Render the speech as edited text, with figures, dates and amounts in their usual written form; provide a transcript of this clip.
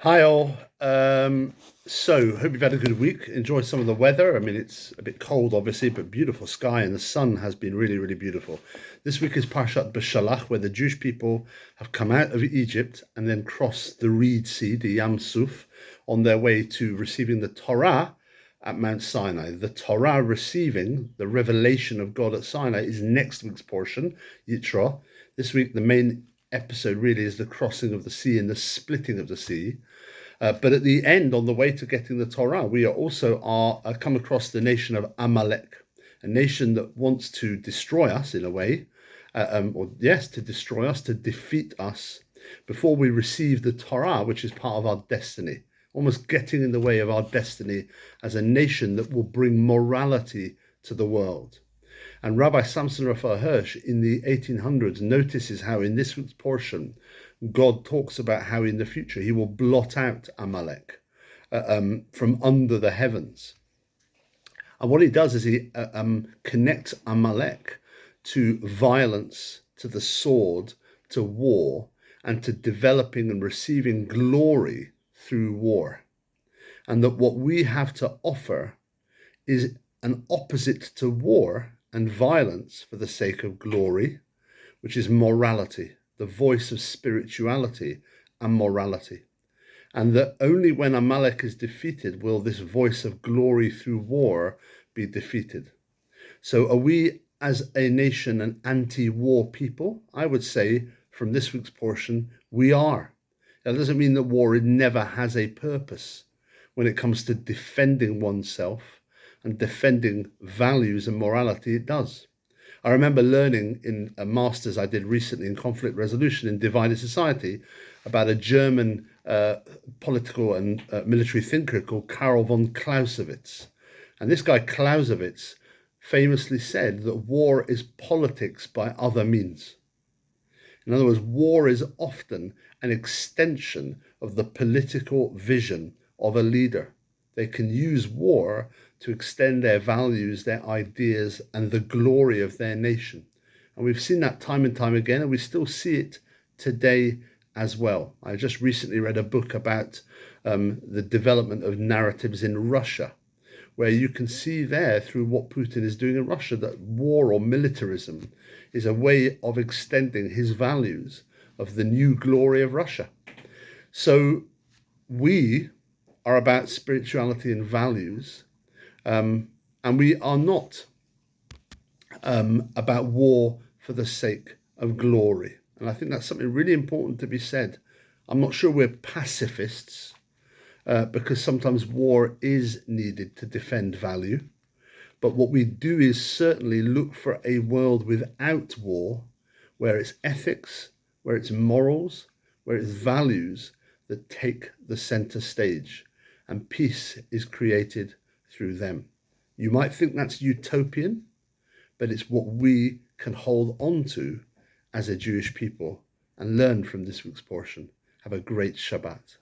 Hi all. Hope you've had a good week. Enjoy some of the weather. I mean, it's a bit cold, obviously, but beautiful sky, and the sun has been really, really beautiful. This week is Parashat Beshalach, where the Jewish people have come out of Egypt and then crossed the Reed Sea, the Yam Suf, on their way to receiving the Torah at Mount Sinai. The Torah receiving the revelation of God at Sinai is next week's portion, Yitro. This week, the main episode really is the crossing of the sea and the splitting of the sea. But at the end, on the way to getting the Torah, we are also come across the nation of Amalek, a nation that wants to destroy us in a way, to destroy us, to defeat us before we receive the Torah, which is part of our destiny, almost getting in the way of our destiny as a nation that will bring morality to the world. And Rabbi Samson Raphael Hirsch in the 1800s notices how in this week's portion, God talks about how in the future he will blot out Amalek from under the heavens. And what he does is he connects Amalek to violence, to the sword, to war, and to developing and receiving glory through war. And that what we have to offer is an opposite to war and violence for the sake of glory, which is morality, the voice of spirituality and morality. And that only when Amalek is defeated will this voice of glory through war be defeated. So are we as a nation an anti-war people? I would say from this week's portion, we are. That doesn't mean that war never has a purpose when it comes to defending oneself and defending values and morality. It does. I remember learning in a master's I did recently in conflict resolution in divided society about a German political and military thinker called Karl von Clausewitz. And this guy Clausewitz famously said that war is politics by other means. In other words, war is often an extension of the political vision of a leader. They can use war to extend their values, their ideas, and the glory of their nation. And we've seen that time and time again, and we still see it today as well. I just recently read a book about the development of narratives in Russia, where you can see there through what Putin is doing in Russia that war or militarism is a way of extending his values of the new glory of Russia. So we are about spirituality and values, and we are not about war for the sake of glory. And I think that's something really important to be said. I'm not sure we're pacifists, because sometimes war is needed to defend value. But what we do is certainly look for a world without war, where it's ethics, where it's morals, where it's values that take the center stage, and peace is created through them. You might think that's utopian, but it's what we can hold on to as a Jewish people and learn from this week's portion. Have a great Shabbat.